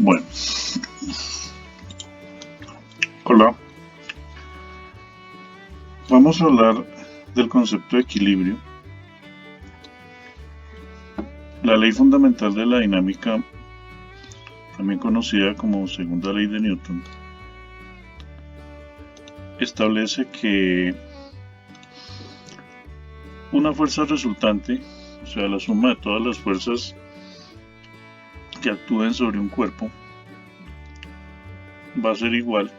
Bueno, hola. Vamos a hablar del concepto de equilibrio, la ley fundamental de la dinámica, también conocida como segunda ley de Newton, establece que una fuerza resultante, o sea, la suma de todas las fuerzas que actúen sobre un cuerpo, va a ser igual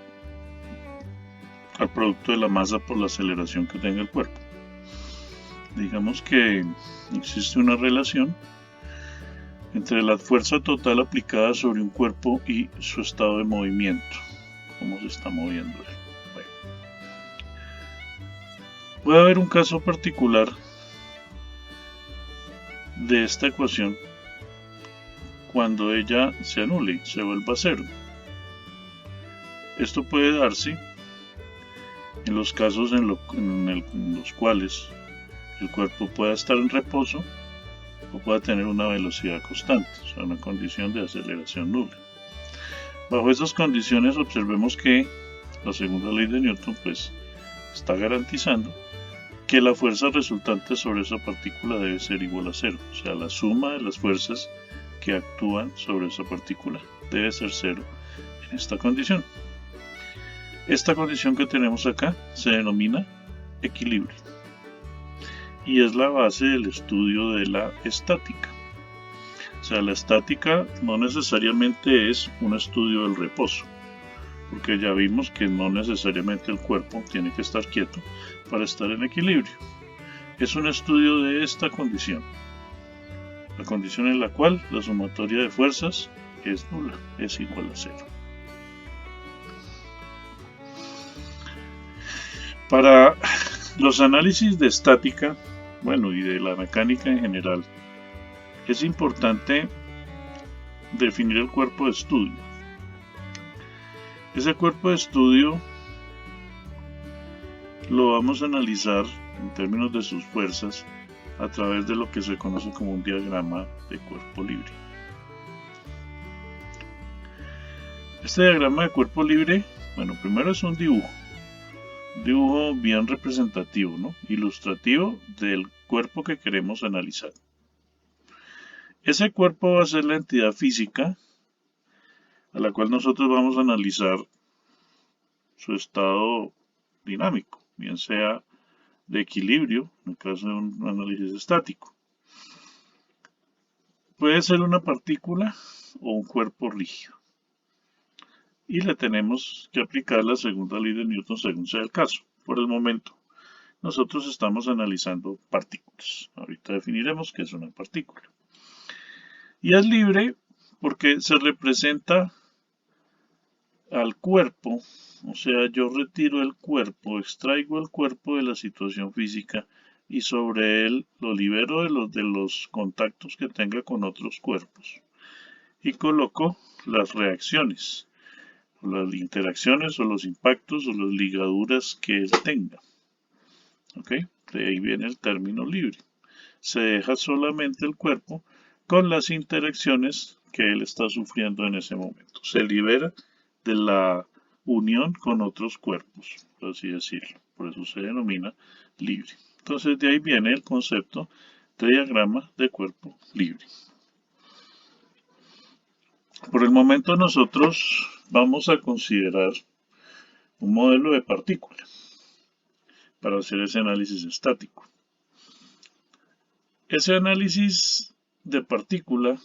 al producto de la masa por la aceleración que tenga el cuerpo. Digamos que existe una relación entre la fuerza total aplicada sobre un cuerpo y su estado de movimiento, cómo se está moviendo. Bueno, puede haber un caso particular de esta ecuación cuando ella se anule, se vuelva a cero. Esto puede darse en los casos en los cuales el cuerpo pueda estar en reposo o pueda tener una velocidad constante, o sea, una condición de aceleración nula. Bajo esas condiciones observemos que la segunda ley de Newton pues está garantizando que la fuerza resultante sobre esa partícula debe ser igual a cero, o sea, la suma de las fuerzas que actúan sobre esa partícula debe ser cero en esta condición. Esta condición que tenemos acá se denomina equilibrio y es la base del estudio de la estática. O sea, la estática no necesariamente es un estudio del reposo, porque ya vimos que no necesariamente el cuerpo tiene que estar quieto para estar en equilibrio. Es un estudio de esta condición, la condición en la cual la sumatoria de fuerzas es nula, es igual a cero. Para los análisis de estática, bueno, y de la mecánica en general, es importante definir el cuerpo de estudio. Ese cuerpo de estudio lo vamos a analizar en términos de sus fuerzas a través de lo que se conoce como un diagrama de cuerpo libre. Este diagrama de cuerpo libre, bueno, primero es un dibujo bien representativo, ¿no? Ilustrativo del cuerpo que queremos analizar. Ese cuerpo va a ser la entidad física a la cual nosotros vamos a analizar su estado dinámico, bien sea de equilibrio, en el caso de un análisis estático. Puede ser una partícula o un cuerpo rígido. Y le tenemos que aplicar la segunda ley de Newton según sea el caso. Por el momento, nosotros estamos analizando partículas. Ahorita definiremos qué es una partícula. Y es libre porque se representa al cuerpo, o sea, yo retiro el cuerpo, extraigo el cuerpo de la situación física y sobre él lo libero de los contactos que tenga con otros cuerpos y coloco las reacciones, o las interacciones o los impactos o las ligaduras que él tenga. ¿Ok? De ahí viene el término libre. Se deja solamente el cuerpo con las interacciones que él está sufriendo en ese momento. Se libera de la unión con otros cuerpos, por así decirlo. Por eso se denomina libre. Entonces de ahí viene el concepto de diagrama de cuerpo libre. Por el momento nosotros vamos a considerar un modelo de partícula para hacer ese análisis estático. Ese análisis de partícula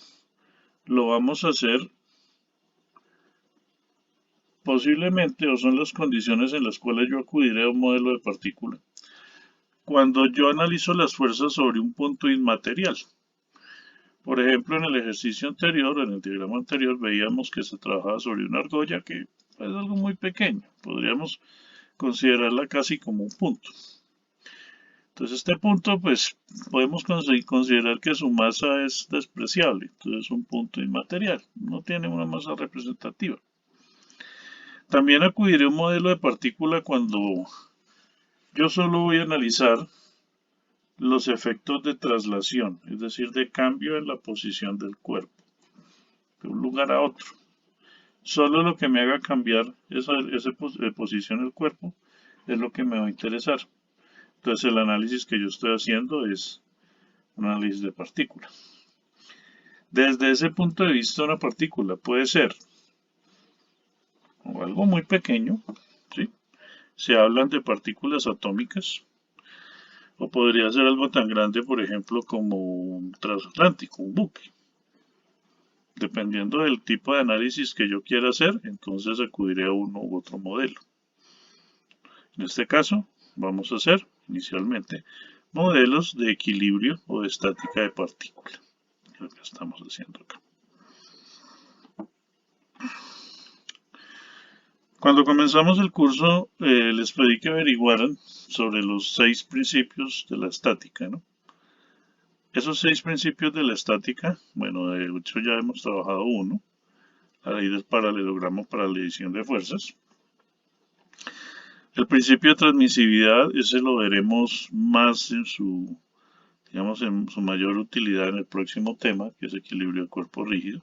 lo vamos a hacer posiblemente, o son las condiciones en las cuales yo acudiré a un modelo de partícula, cuando yo analizo las fuerzas sobre un punto inmaterial. Por ejemplo, en el ejercicio anterior, en el diagrama anterior, veíamos que se trabajaba sobre una argolla que es algo muy pequeño. Podríamos considerarla casi como un punto. Entonces este punto, pues, podemos considerar que su masa es despreciable. Entonces es un punto inmaterial. No tiene una masa representativa. También acudiré a un modelo de partícula cuando yo solo voy a analizar los efectos de traslación, es decir, de cambio en la posición del cuerpo, de un lugar a otro. Solo lo que me haga cambiar esa posición del cuerpo es lo que me va a interesar. Entonces el análisis que yo estoy haciendo es un análisis de partícula. Desde ese punto de vista, una partícula puede ser o algo muy pequeño, ¿sí? Se hablan de partículas atómicas, o podría ser algo tan grande, por ejemplo, como un transatlántico, un buque. Dependiendo del tipo de análisis que yo quiera hacer, entonces acudiré a uno u otro modelo. En este caso, vamos a hacer inicialmente modelos de equilibrio o de estática de partícula. Es lo que estamos haciendo acá. Cuando comenzamos el curso, les pedí que averiguaran sobre los 6 principios de la estática, ¿no? Esos 6 principios de la estática, bueno, de hecho ya hemos trabajado uno, la ley del paralelogramo para la edición de fuerzas. El principio de transmisividad, ese lo veremos más en su, digamos, en su mayor utilidad en el próximo tema, que es equilibrio de cuerpo rígido.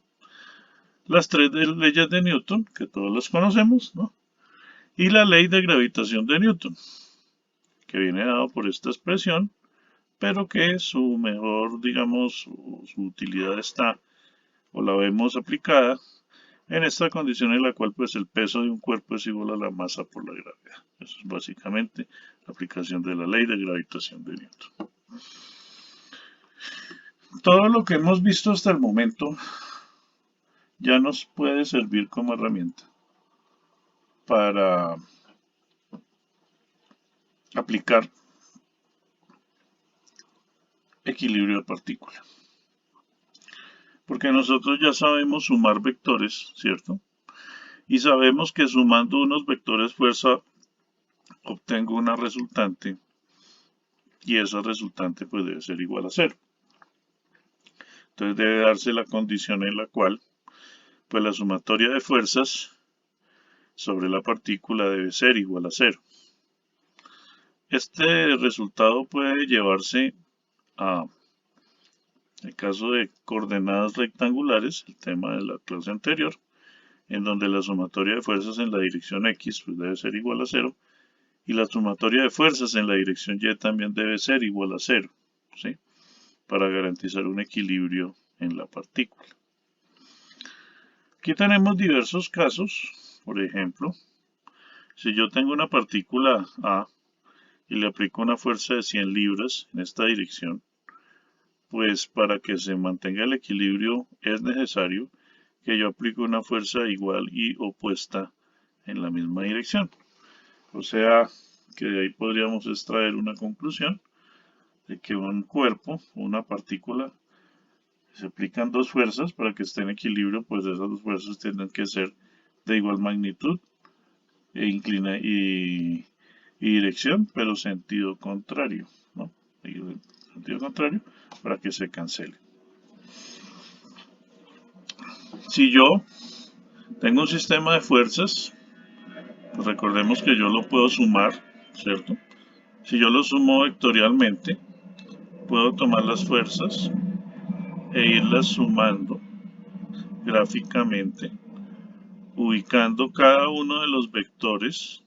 Las 3 leyes de Newton, que todos las conocemos, ¿no? Y la ley de gravitación de Newton, que viene dado por esta expresión, pero que su mejor, digamos, su utilidad está, o la vemos aplicada, en esta condición en la cual pues el peso de un cuerpo es igual a la masa por la gravedad. Eso es básicamente la aplicación de la ley de gravitación de Newton. Todo lo que hemos visto hasta el momento ya nos puede servir como herramienta para aplicar equilibrio de partícula. Porque nosotros ya sabemos sumar vectores, ¿cierto? Y sabemos que sumando unos vectores fuerza obtengo una resultante y esa resultante pues debe ser igual a 0. Entonces debe darse la condición en la cual pues la sumatoria de fuerzas sobre la partícula debe ser igual a 0. Este resultado puede llevarse a el caso de coordenadas rectangulares, el tema de la clase anterior, en donde la sumatoria de fuerzas en la dirección X pues debe ser igual a 0 y la sumatoria de fuerzas en la dirección Y también debe ser igual a 0, ¿sí? Para garantizar un equilibrio en la partícula. Aquí tenemos diversos casos, por ejemplo, si yo tengo una partícula A y le aplico una fuerza de 100 libras en esta dirección, pues para que se mantenga el equilibrio es necesario que yo aplique una fuerza igual y opuesta en la misma dirección. O sea, que de ahí podríamos extraer una conclusión de que un cuerpo, una partícula, se aplican dos fuerzas para que esté en equilibrio, pues esas dos fuerzas tienen que ser de igual magnitud y dirección, pero sentido contrario, ¿no? Sentido contrario para que se cancele. Si yo tengo un sistema de fuerzas, pues recordemos que yo lo puedo sumar, ¿cierto? Si yo lo sumo vectorialmente, puedo tomar las fuerzas e irlas sumando gráficamente, ubicando cada uno de los vectores,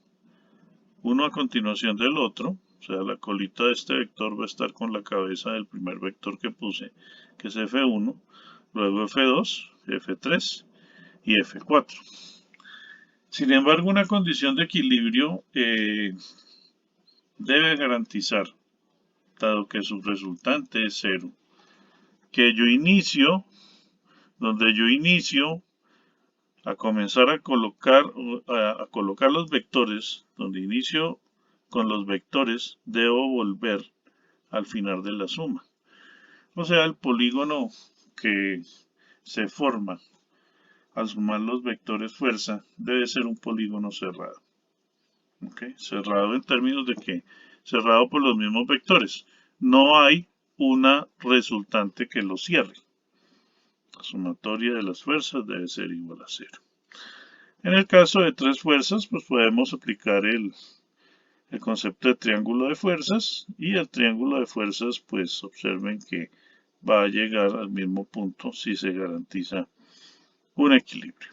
uno a continuación del otro, o sea, la colita de este vector va a estar con la cabeza del primer vector que puse, que es F1, luego F2, F3 y F4. Sin embargo, una condición de equilibrio debe garantizar, dado que su resultante es 0, que donde yo inicio a comenzar a colocar los vectores, donde inicio con los vectores, debo volver al final de la suma. O sea, el polígono que se forma al sumar los vectores fuerza debe ser un polígono cerrado. ¿Okay? Cerrado en términos de que cerrado por los mismos vectores. No hay una resultante que lo cierre. La sumatoria de las fuerzas debe ser igual a 0. En el caso de tres fuerzas, pues podemos aplicar el concepto de triángulo de fuerzas y el triángulo de fuerzas, pues observen que va a llegar al mismo punto si se garantiza un equilibrio.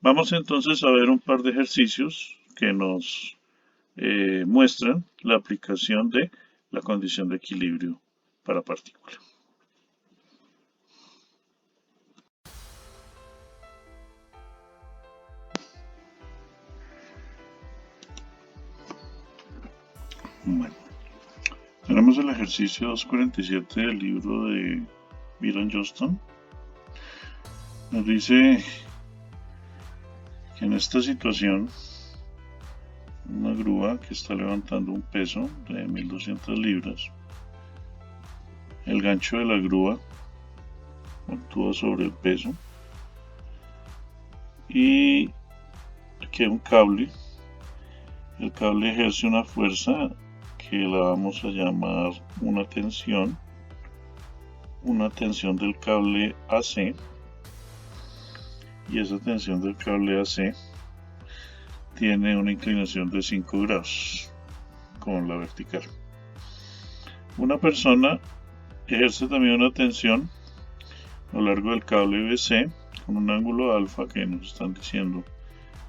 Vamos entonces a ver un par de ejercicios que nos muestran la aplicación de la condición de equilibrio para partícula. Bueno, tenemos el ejercicio 247 del libro de Byron Johnston. Nos dice que en esta situación una grúa que está levantando un peso de 1200 libras, el gancho de la grúa actúa sobre el peso y aquí hay un cable. El cable ejerce una fuerza que la vamos a llamar una tensión del cable AC, y esa tensión del cable AC tiene una inclinación de 5 grados con la vertical. Una persona ejerce también una tensión a lo largo del cable BC con un ángulo alfa que nos están diciendo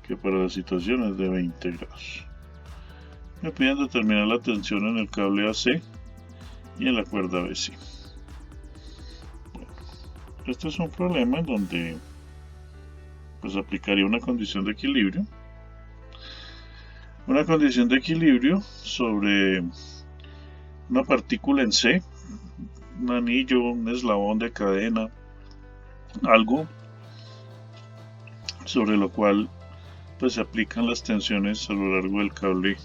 que para la situación es de 20 grados. Me piden determinar la tensión en el cable AC y en la cuerda BC. Bueno, este es un problema en donde pues aplicaría una condición de equilibrio. Una condición de equilibrio sobre una partícula en C, un anillo, un eslabón de cadena, algo sobre lo cual pues se aplican las tensiones a lo largo del cable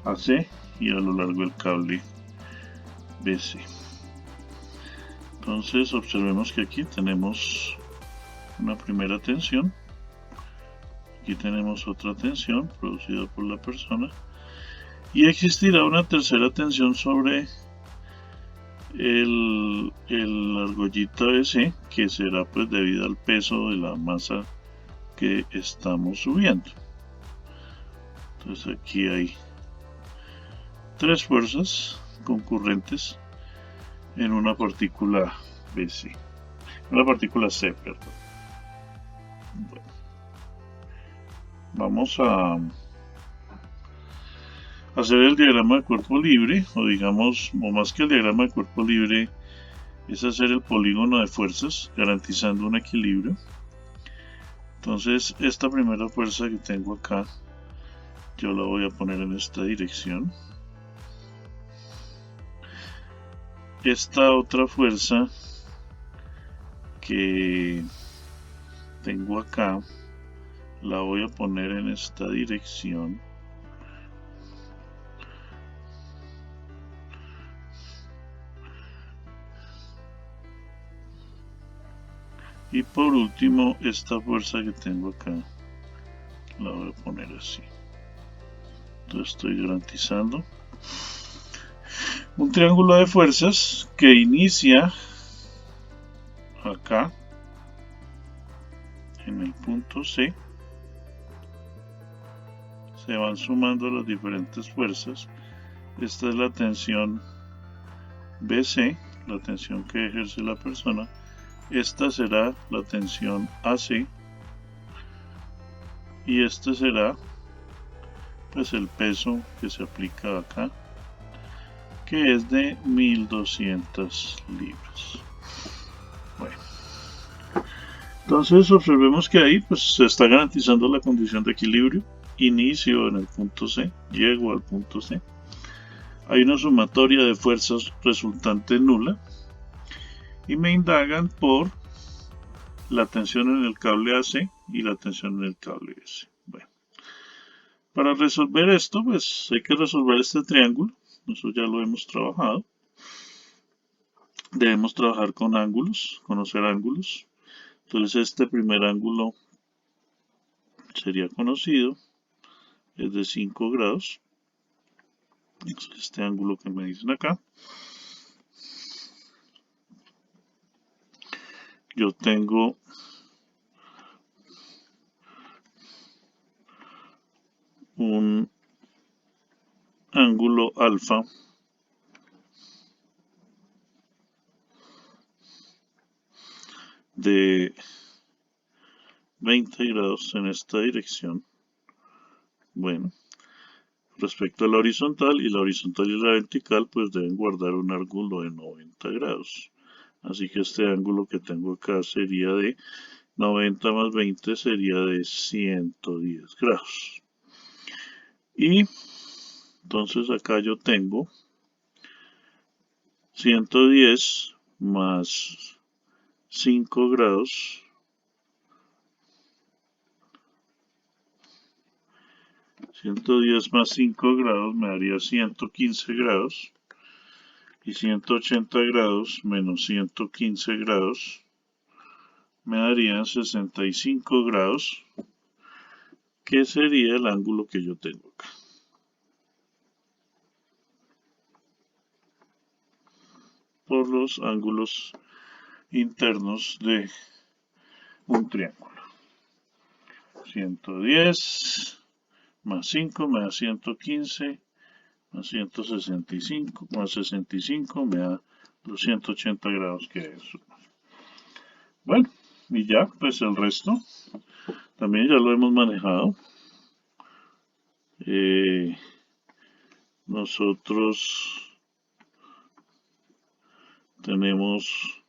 AC y a lo largo del cable BC. Entonces observemos que aquí tenemos una primera tensión, aquí tenemos otra tensión producida por la persona y existirá una tercera tensión sobre la argollita BC, que será pues debido al peso de la masa que estamos subiendo. Entonces aquí hay tres fuerzas concurrentes en una partícula BC, una partícula C, perdón. Bueno, vamos a hacer el diagrama de cuerpo libre, o digamos, o más que el diagrama de cuerpo libre, es hacer el polígono de fuerzas, garantizando un equilibrio. Entonces, esta primera fuerza que tengo acá, yo la voy a poner en esta dirección. Esta otra fuerza que tengo acá, la voy a poner en esta dirección. Y por último, esta fuerza que tengo acá, la voy a poner así. Entonces estoy garantizando un triángulo de fuerzas que inicia acá en el punto C. Se van sumando las diferentes fuerzas. Esta es la tensión BC, la tensión que ejerce la persona. Esta será la tensión AC y este será pues el peso que se aplica acá, que es de 1200 libras. Bueno, entonces observemos que ahí pues se está garantizando la condición de equilibrio. Inicio en el punto C, llego al punto C. Hay una sumatoria de fuerzas resultante nula y me indagan por la tensión en el cable AC y la tensión en el cable S. Bueno, para resolver esto, pues hay que resolver este triángulo. Eso ya lo hemos trabajado. Debemos trabajar con ángulos, conocer ángulos. Entonces este primer ángulo sería conocido, es de 5 grados. Este ángulo que me dicen acá. Yo tengo un ángulo alfa de 20 grados en esta dirección. Bueno, respecto a la horizontal y la vertical, pues deben guardar un ángulo de 90 grados. Así que este ángulo que tengo acá sería de 90 más 20 sería de 110 grados. Y entonces acá yo tengo 110 más 5 grados. 110 más 5 grados me daría 115 grados. Y 180 grados menos 115 grados me darían 65 grados, que sería el ángulo que yo tengo acá. Por los ángulos internos de un triángulo. 110 más 5 me da 115, más 165, más 65 me da 280 grados, que es. Bueno, y ya, pues el resto también ya lo hemos manejado. Nosotros tenemos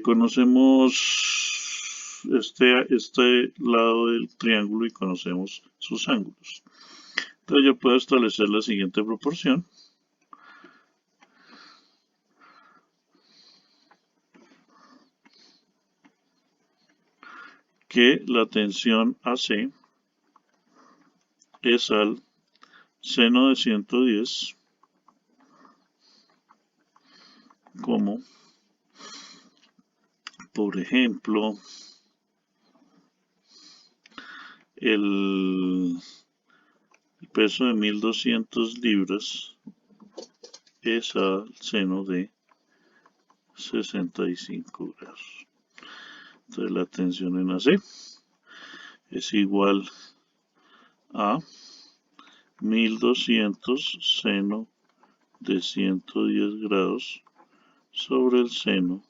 conocemos este lado del triángulo y conocemos sus ángulos. Entonces yo puedo establecer la siguiente proporción. Que la tensión AC es al seno de 110 como, por ejemplo, el peso de 1200 libras es al seno de 65 grados. Entonces la tensión en AC es igual a 1200 seno de 110 grados sobre el seno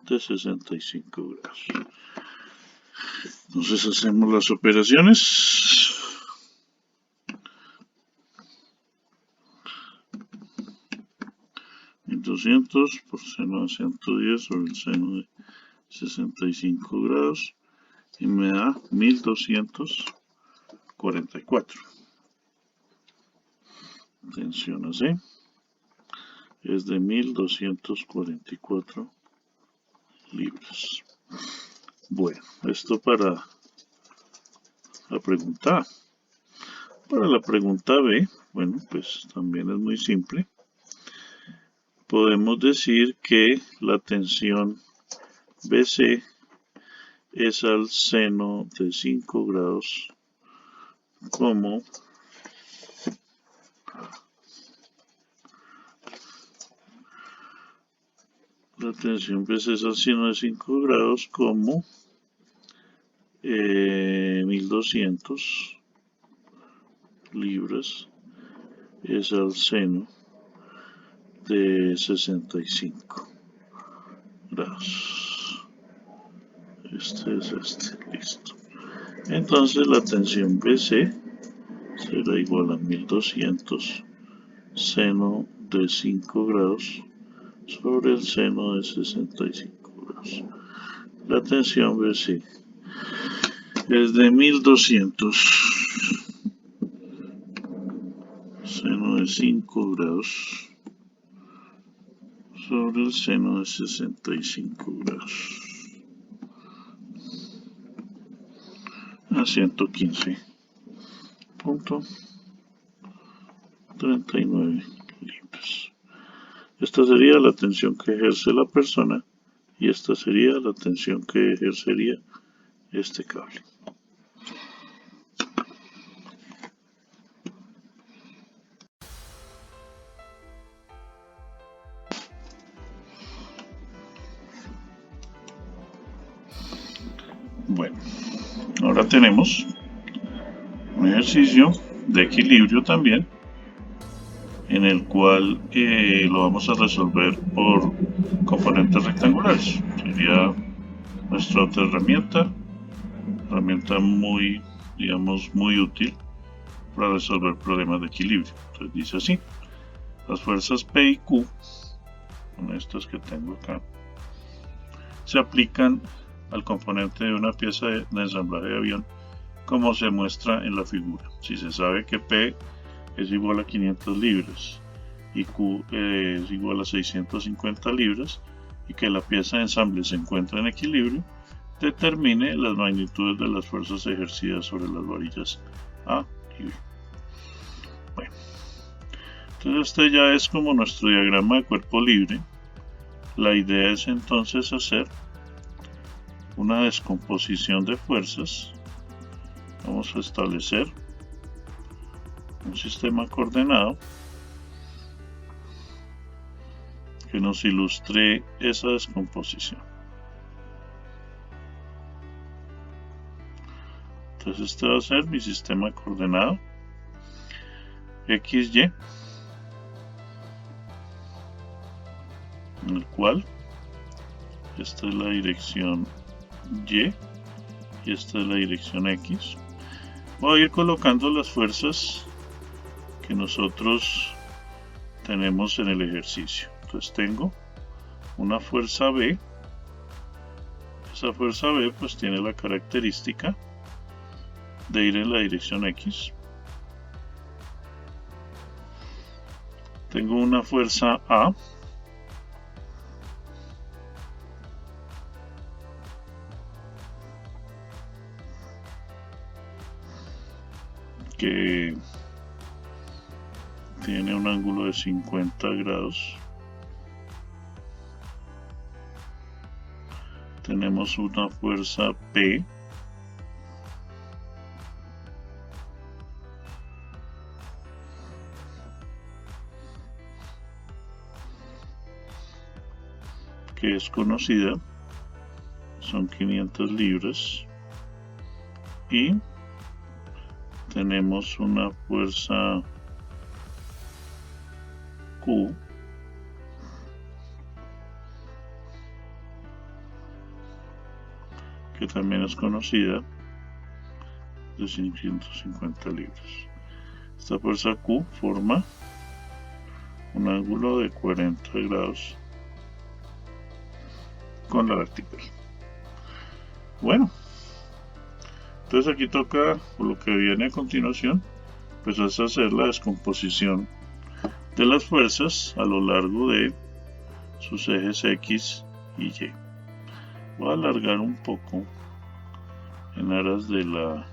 de 65 grados. Entonces hacemos las operaciones. Por seno de 110 sobre el seno de 65 grados y me da 1244. Tensión AC es de 1244 libras. Bueno, esto para la pregunta A. Para la pregunta B, bueno, pues también es muy simple. Podemos decir que la tensión BC es al seno de 5 grados como la tensión BC es al seno de 5 grados como 1200 libras es al seno de 65 grados. Este es listo. Entonces la tensión BC será igual a 1200 seno de 5 grados sobre el seno de 65 grados. La tensión BC es de 1200 seno de 5 grados sobre el seno de 65 grados a 115.39 libras. Esta sería la tensión que ejerce la persona y esta sería la tensión que ejercería este cable. Bueno, ahora tenemos un ejercicio de equilibrio también. en el cual lo vamos a resolver por componentes rectangulares. Sería nuestra otra herramienta muy, digamos, muy útil para resolver problemas de equilibrio. Entonces dice así: las fuerzas P y Q, con estas que tengo acá, se aplican al componente de una pieza de ensamblaje de avión, como se muestra en la figura. Si se sabe que P es igual a 500 libras y Q es igual a 650 libras y que la pieza de ensamble se encuentra en equilibrio, determine las magnitudes de las fuerzas ejercidas sobre las varillas A y B. Bueno, entonces este ya es como nuestro diagrama de cuerpo libre. La idea es entonces hacer una descomposición de fuerzas. Vamos a establecer un sistema coordenado que nos ilustre esa descomposición. Entonces este va a ser mi sistema coordenado XY, en el cual esta es la dirección Y y esta es la dirección X. Voy a ir colocando las fuerzas que nosotros tenemos en el ejercicio. Entonces tengo una fuerza B. Esa fuerza B pues tiene la característica de ir en la dirección X. Tengo una fuerza A que tiene un ángulo de 50 grados. Tenemos una fuerza P que es conocida, son 500 libras, y tenemos una fuerza Q que también es conocida, de 150 libras. Esta fuerza Q forma un ángulo de 40 grados con la vertical. Bueno, entonces aquí toca, por lo que viene a continuación, pues es hacer la descomposición de las fuerzas a lo largo de sus ejes X y Y. Voy a alargar un poco en aras de la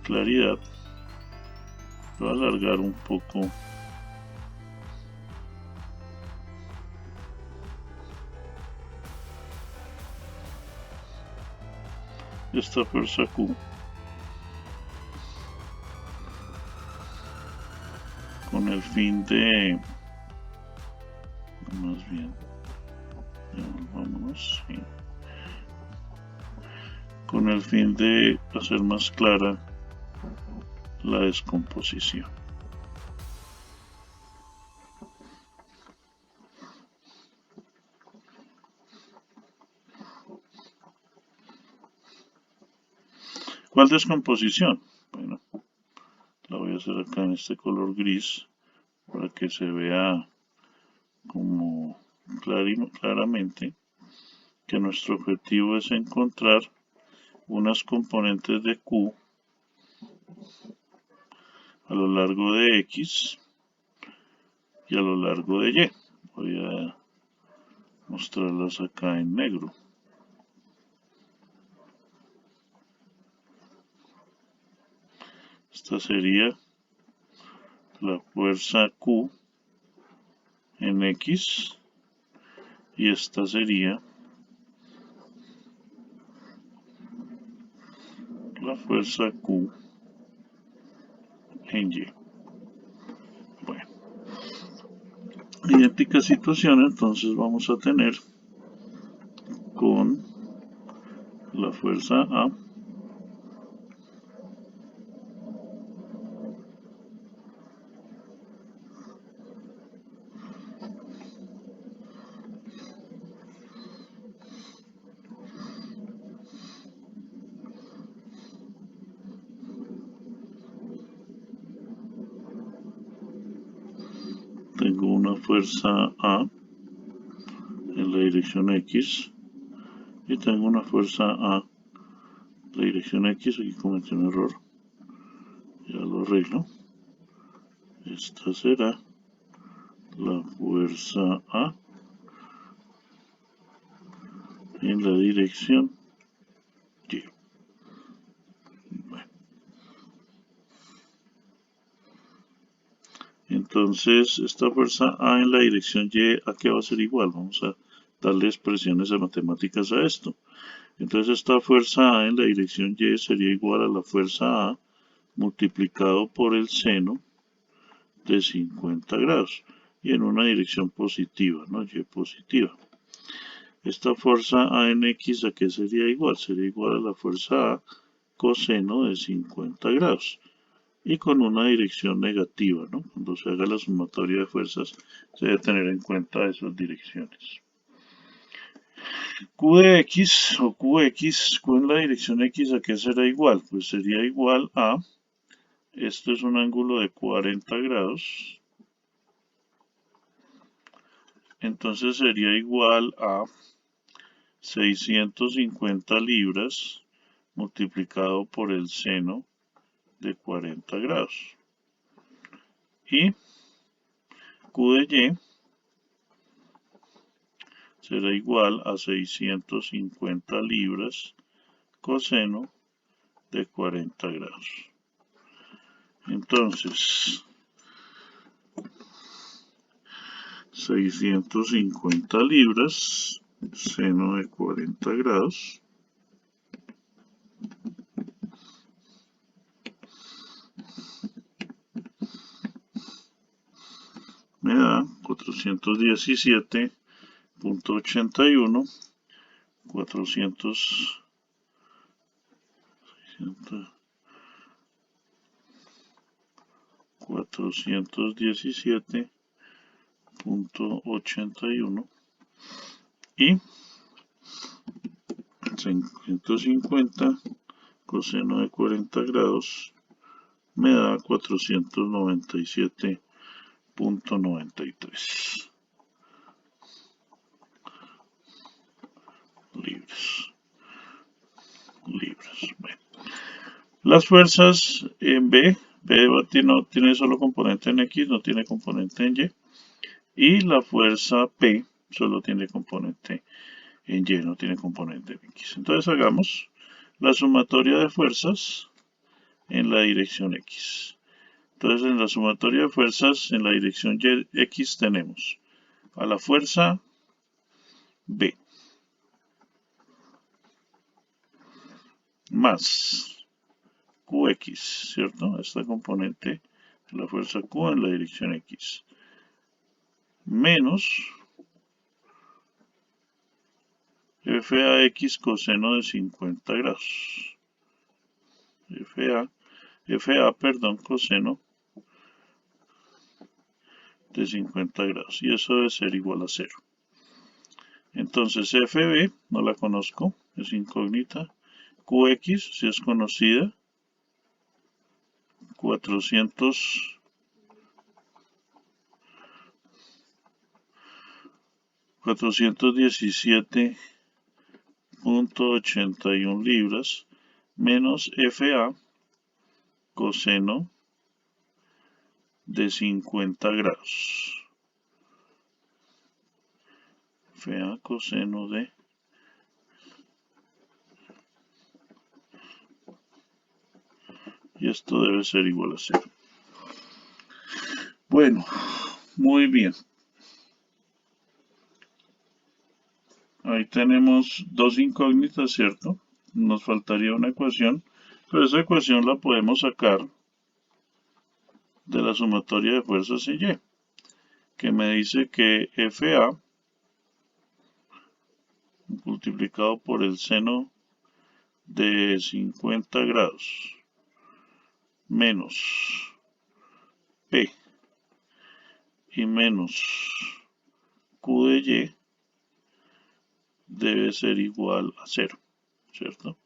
claridad. Voy a alargar un poco esta fuerza Q con el fin de, más bien, vámonos, sí, con el fin de hacer más clara la descomposición. ¿Cuál descomposición? Bueno, la voy a hacer acá en este color gris para que se vea como claramente que nuestro objetivo es encontrar unas componentes de Q a lo largo de X y a lo largo de Y. Voy a mostrarlas acá en negro. Esta sería la fuerza Q en X y esta sería la fuerza Q en Y. Bueno, idéntica situación entonces vamos a tener con la fuerza A tengo una fuerza A en la dirección X y tengo una fuerza A en la dirección X. Aquí cometí un error, ya lo arreglo. Esta será la fuerza A en la dirección Y. Bueno, entonces esta fuerza A en la dirección Y, ¿a qué va a ser igual? Vamos a darle expresiones matemáticas a esto. Entonces esta fuerza A en la dirección Y sería igual a la fuerza A multiplicado por el seno de 50 grados y en una dirección positiva, ¿no? Y positiva. Esta fuerza A en X, ¿a qué sería igual? Sería igual a la fuerza A coseno de 50 grados y con una dirección negativa, ¿no? Cuando se haga la sumatoria de fuerzas se debe tener en cuenta esas direcciones. Q de X o QX, Q en la dirección X, ¿a qué será igual? Pues sería igual a, esto es un ángulo de 40 grados, entonces sería igual a 650 libras multiplicado por el seno de 40 grados. Y Q de Y será igual a 650 libras coseno de 40 grados. Entonces, 650 libras, seno de 40 grados, me da 417.81, 417.81 y 150 coseno de 40 grados me da 497.93 libras. Bueno. Las fuerzas en B no tiene solo componente en X, no tiene componente en Y. Y la fuerza P solo tiene componente en Y, no tiene componente en X. Entonces hagamos la sumatoria de fuerzas en la dirección X. Entonces en la sumatoria de fuerzas en la dirección Y, X tenemos a la fuerza B más QX, ¿cierto? Esta componente de la fuerza Q en la dirección X menos FAX coseno de 50 grados. FA, coseno de 50 grados. Y eso debe ser igual a 0. Entonces FB no la conozco, es incógnita. QX si es conocida. 417.81 libras menos FA coseno de 50 grados. FA coseno de y esto debe ser igual a 0. Bueno, muy bien. Ahí tenemos dos incógnitas, ¿cierto? Nos faltaría una ecuación, pero esa ecuación la podemos sacar de la sumatoria de fuerzas en Y, que me dice que FA multiplicado por el seno de 50 grados menos P y menos Q de Y debe ser igual a 0, ¿cierto?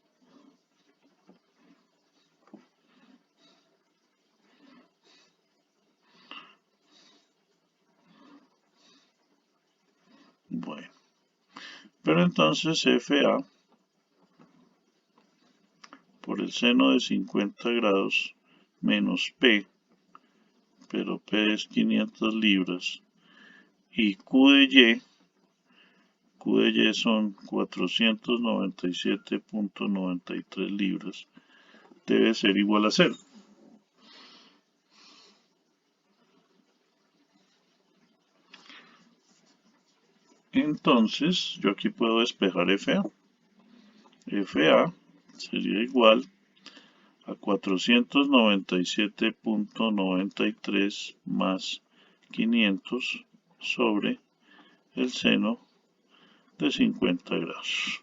Bueno, pero entonces FA por el seno de 50 grados menos P, pero P es 500 libras, y Q de Y son 497.93 libras, debe ser igual a 0. Entonces, yo aquí puedo despejar FA. FA sería igual a 497.93 más 500 sobre el seno de 50 grados.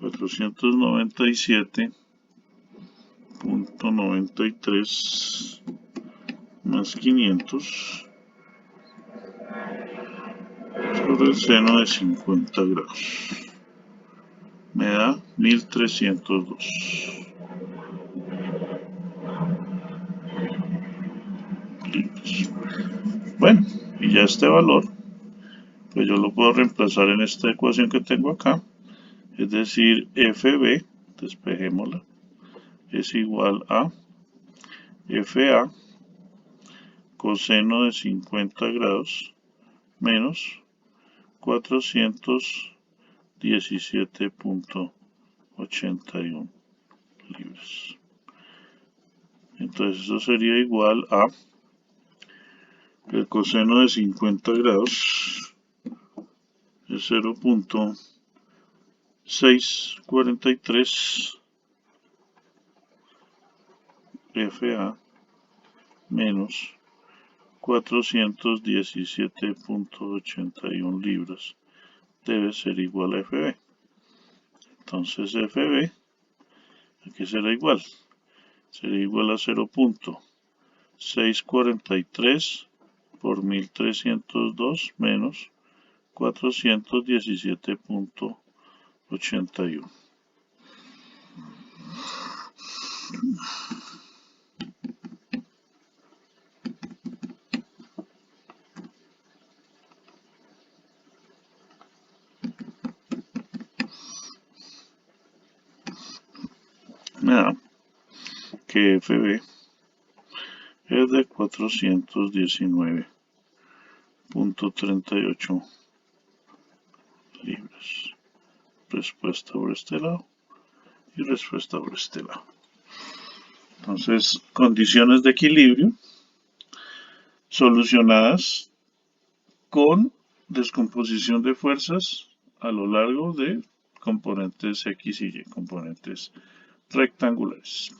497.93 más 500 sobre el seno de 50 grados. Me da 1302. Bueno, y ya este valor, pues yo lo puedo reemplazar en esta ecuación que tengo acá. Es decir, FB, despejémosla, es igual a FA coseno de 50 grados menos 417.81 libras. Entonces eso sería igual a el coseno de 50 grados es 0.643 FA menos 417.81 libras debe ser igual a FB. Entonces FB, aquí será igual. Sería igual a 0.643 por 1302 menos 417.81. Me da que FB es de 419.38 libras. Respuesta por este lado y respuesta por este lado. Entonces, condiciones de equilibrio solucionadas con descomposición de fuerzas a lo largo de componentes X y Y, componentes rectangulares.